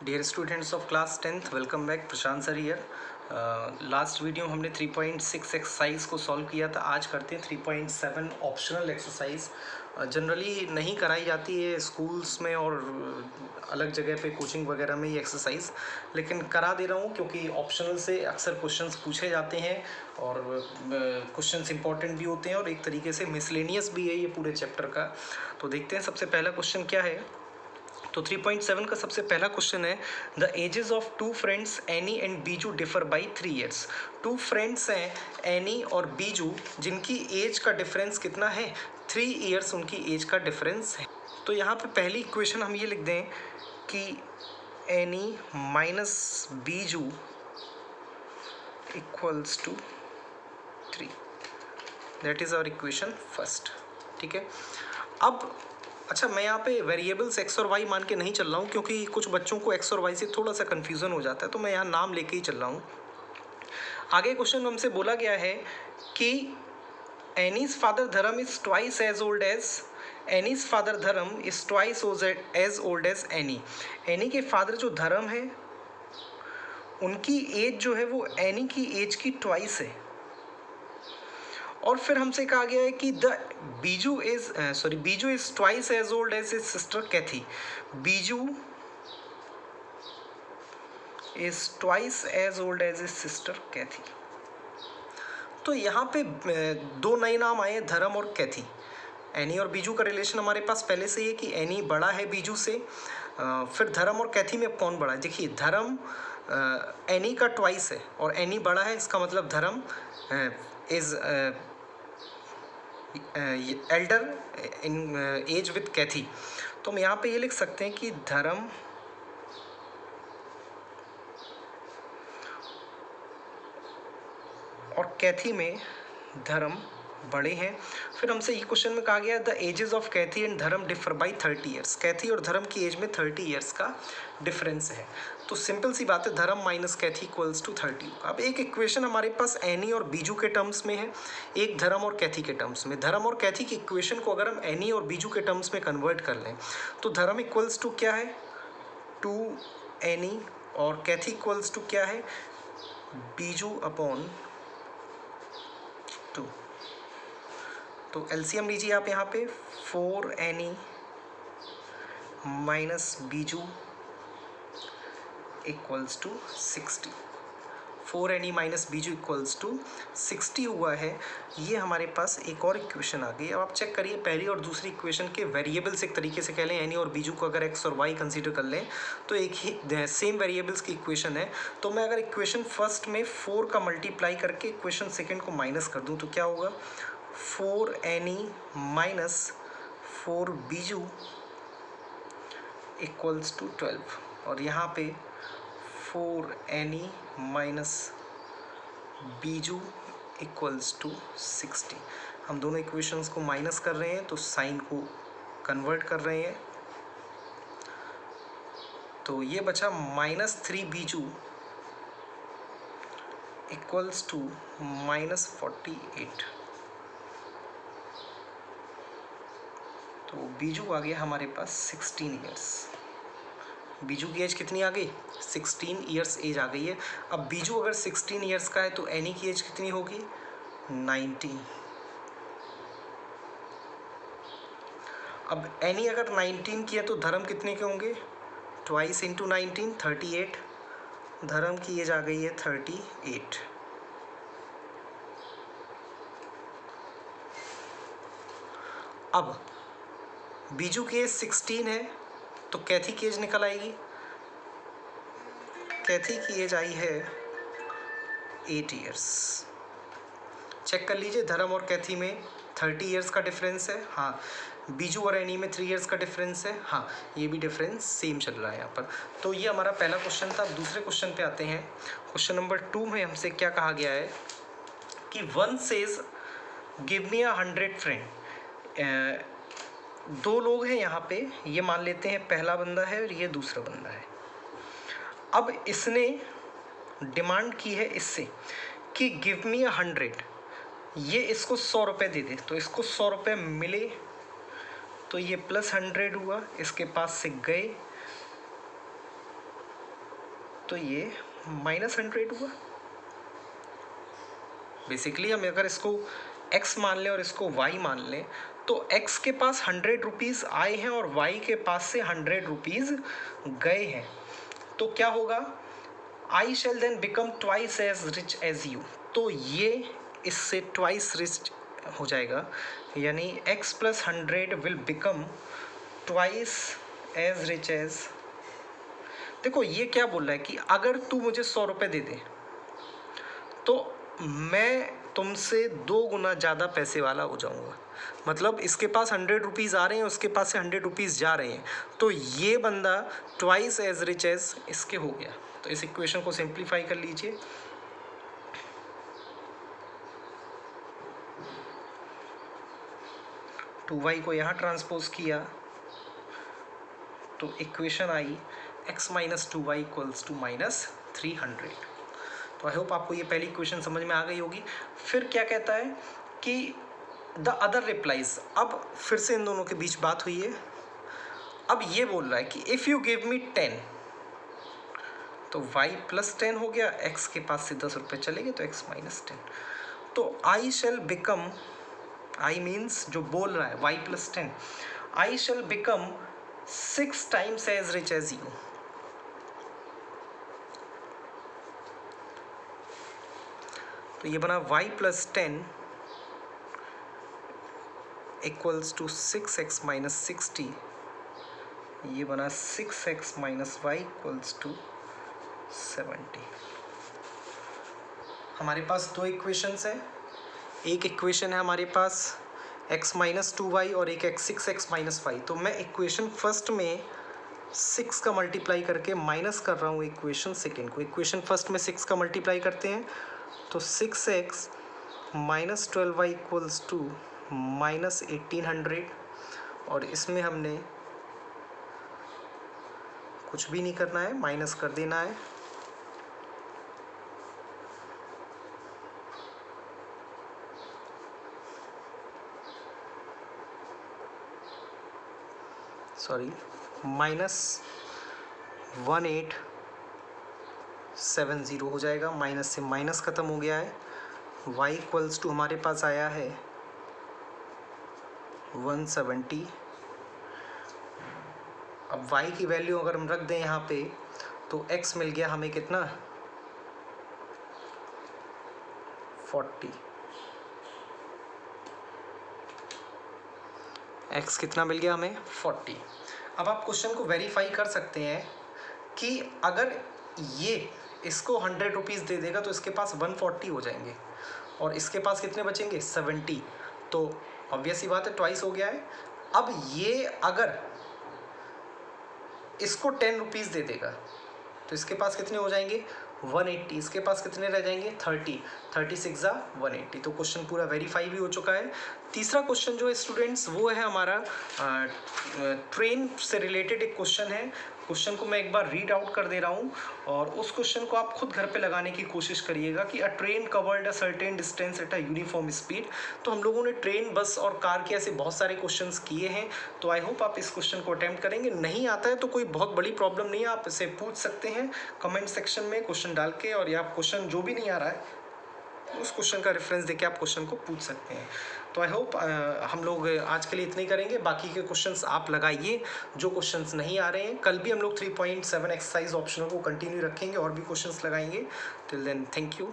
Dear students of class 10th, welcome back. Prashant sir here. Last video में हमने 3.6 exercise को solve किया था। आज करते हैं 3.7 ऑप्शनल एक्सरसाइज। जनरली नहीं कराई जाती है स्कूल्स में और अलग जगह पे कोचिंग वगैरह में ये एक्सरसाइज, लेकिन करा दे रहा हूँ क्योंकि ऑप्शनल से अक्सर क्वेश्चंस पूछे जाते हैं और क्वेश्चंस इंपॉर्टेंट भी होते हैं और एक तरीके से मिसलेनियस भी है ये पूरे चैप्टर का। तो देखते हैं सबसे पहला क्वेश्चन क्या है। तो 3.7 का सबसे पहला क्वेश्चन है, the ages of two friends Ani and Biju differ by 3 years. Two friends हैं एनी और बीजू, जिनकी एज का डिफरेंस कितना है? 3 ईयर्स उनकी एज का डिफरेंस है। तो यहाँ पे पहली इक्वेशन हम ये लिख दें कि Ani minus Biju equals to 3। That is our equation first. ठीक है। अब अच्छा, मैं यहाँ पे वेरिएबल्स एक्स और वाई मान के नहीं चल रहा हूँ क्योंकि कुछ बच्चों को एक्स और वाई से थोड़ा सा कन्फ्यूज़न हो जाता है, तो मैं यहाँ नाम लेके ही चल रहा हूँ। आगे क्वेश्चन में हमसे बोला गया है कि Annie's father Dharma is twice as old as Annie's father Dharma is twice as old as Annie. Annie के फादर जो धर्म है उनकी एज जो है वो एनी की एज की ट्वाइस है। और फिर हमसे कहा गया है कि Biju is twice as old as his sister Kathy. Biju is twice as old as his sister Kathy. तो यहाँ पे दो नए नाम आए, धर्म और कैथी। एनी और बीजू का रिलेशन हमारे पास पहले से ही है कि एनी बड़ा है बीजू से। फिर धर्म और कैथी में कौन बड़ा है? देखिए, धर्म एनी का ट्वाइस है और एनी बड़ा है, इसका मतलब Dharma is elder in age with Kathy. तो हम यहाँ पे ये लिख सकते हैं कि धर्म और कैथी में धर्म बड़े हैं। फिर हमसे ये क्वेश्चन में कहा गया the ages of Cathy and Dharam differ by 30 years. Cathy और धर्म की एज में 30 ईयर्स का डिफरेंस है। तो सिंपल सी बात है, धर्म माइनस कैथी इक्वल्स टू 30। अब एक इक्वेशन हमारे पास एनी और बीजू के टर्म्स में है, एक धर्म और कैथी के टर्म्स में। धर्म और कैथी की इक्वेशन को अगर हम एनी और बीजू के टर्म्स में कन्वर्ट कर लें तो धर्म इक्वल्स टू क्या है? 2 एनी, और कैथी इक्वल्स टू क्या है? बीजू अपॉन 2। तो एलसीएम लीजिए आप यहाँ पे, 4 Ani minus Biju equals to 60। 4 Ani minus Biju equals to 60 हुआ है। ये हमारे पास एक और इक्वेशन आ गई। अब आप चेक करिए, पहली और दूसरी इक्वेशन के वेरिएबल्स एक तरीके से कह लें, एनी और बीजू को अगर एक्स और वाई कंसीडर कर लें तो एक ही सेम वेरिएबल्स की इक्वेशन है। तो मैं अगर इक्वेशन फर्स्ट में 4 का मल्टीप्लाई करके इक्वेशन सेकेंड को माइनस कर दूँ तो क्या होगा? 4 Ani minus 4 Biju equals to 12। और यहाँ पे 4 Ani minus Biju equals to 60। हम दोनों इक्वेशंस को माइनस कर रहे हैं तो साइन को कन्वर्ट कर रहे हैं। तो ये बचा minus 3 Biju equals to minus 48। तो बीजू आ गया हमारे पास 16 ईयर्स। बीजू की एज कितनी आ गई? 16 ईयर्स एज आ गई है। अब बीजू अगर 16 ईयर्स का है तो एनी की एज कितनी होगी? 19। अब एनी अगर 19 की है तो धर्म कितने के होंगे? Twice into 19, 38। धर्म की एज आ गई है 38। अब बीजू की एज 16 है तो कैथी की एज निकल आएगी। कैथी की एज आई है 8 ईयर्स। चेक कर लीजिए, धर्म और कैथी में 30 ईयर्स का डिफरेंस है। हाँ, बीजू और एनी में 3 ईयर्स का डिफरेंस है। हाँ, ये भी डिफरेंस सेम चल रहा है यहाँ पर। तो ये हमारा पहला क्वेश्चन था। अब दूसरे क्वेश्चन पे आते हैं। क्वेश्चन नंबर 2 में हमसे क्या कहा गया है कि one says give me 100 friend. दो लोग हैं यहाँ पे, ये मान लेते हैं पहला बंदा है और ये दूसरा बंदा है। अब इसने डिमांड की है इससे कि गिव मी 100, ये इसको 100 रुपये दे दे। तो इसको 100 रुपये मिले तो ये +100 हुआ, इसके पास से गए तो ये -100 हुआ। बेसिकली हम अगर इसको x मान लें और इसको y मान लें तो x के पास 100 रुपीज़ आए हैं और y के पास से 100 रुपीज़ गए हैं। तो क्या होगा, I shall then become twice as rich as you। तो ये इससे twice rich हो जाएगा, यानी x plus 100 will become twice as rich as। देखो ये क्या बोल रहा है कि अगर तू मुझे 100 रुपये दे दे तो मैं तुमसे 2 गुना ज़्यादा पैसे वाला हो जाऊंगा। मतलब इसके पास 100 रुपीज़ आ रहे हैं, उसके पास से 100 रुपीज़ जा रहे हैं, तो ये बंदा ट्वाइस एज रिच एज इसके हो गया। तो इस इक्वेशन को सिंप्लीफाई कर लीजिए। टू वाई को यहाँ ट्रांसपोज किया तो इक्वेशन आई x minus 2y equals to -300। तो आई होप आपको ये पहली इक्वेशन समझ में आ गई होगी। फिर क्या कहता है कि द अदर रिप्लाइज। अब फिर से इन दोनों के बीच बात हुई है। अब ये बोल रहा है कि इफ़ यू गिव मी 10 तो y प्लस 10 हो गया, x के पास से 10 रुपये चले गए तो x माइनस 10। तो I shall become, I means जो बोल रहा है y plus 10, I shall become 6 times as rich as you. तो ये बना y plus 10 equals to 6x minus 60। ये बना 6x minus Y equals to 70। हमारे पास दो इक्वेशंस हैं। एक इक्वेशन है हमारे पास x माइनस 2y और एक 6x माइनस वाई। तो मैं इक्वेशन फर्स्ट में 6 का मल्टीप्लाई करके माइनस कर रहा हूँ इक्वेशन सेकेंड को। इक्वेशन फर्स्ट में 6 का मल्टीप्लाई करते हैं तो 6x minus 12y equals to minus 1800। और इसमें हमने कुछ भी नहीं करना है, माइनस कर देना है। सॉरी, -1870 हो जाएगा। माइनस से माइनस ख़त्म हो गया है। y इक्वल्स टू हमारे पास आया है 170। अब y की वैल्यू अगर हम रख दें यहाँ पे तो x मिल गया हमें कितना, 40। x कितना मिल गया हमें, 40। अब आप क्वेश्चन को वेरीफाई कर सकते हैं कि अगर ये इसको 100 रुपीज़ दे देगा तो इसके पास 140 हो जाएंगे और इसके पास कितने बचेंगे, 70। तो ऑब्वियस ही बात है, ट्वाइस हो गया है। अब ये अगर इसको 10 रुपीज़ दे देगा तो इसके पास कितने हो जाएंगे, 180। इसके पास कितने रह जाएंगे, 30। 36 ज़ा 180। तो क्वेश्चन पूरा वेरीफाई भी हो चुका है। तीसरा क्वेश्चन जो है स्टूडेंट्स वो है हमारा ट्रेन से रिलेटेड एक क्वेश्चन है। क्वेश्चन को मैं एक बार रीड आउट कर दे रहा हूँ और उस क्वेश्चन को आप खुद घर पे लगाने की कोशिश करिएगा कि अ train covered a certain distance at a uniform speed. तो हम लोगों ने ट्रेन, बस और कार के ऐसे बहुत सारे क्वेश्चंस किए हैं। तो आई होप आप इस क्वेश्चन को अटैम्प्ट करेंगे। नहीं आता है तो कोई बहुत बड़ी प्रॉब्लम नहीं है, आप इसे पूछ सकते हैं कमेंट सेक्शन में क्वेश्चन डाल के, और या क्वेश्चन जो भी नहीं आ रहा है उस क्वेश्चन का रेफरेंस देके आप क्वेश्चन को पूछ सकते हैं। तो आई होप हम लोग आज के लिए इतना ही करेंगे। बाकी के क्वेश्चंस आप लगाइए जो क्वेश्चंस नहीं आ रहे हैं। कल भी हम लोग 3.7 एक्सरसाइज ऑप्शनल को कंटिन्यू रखेंगे और भी क्वेश्चंस लगाएंगे। Till then thank you.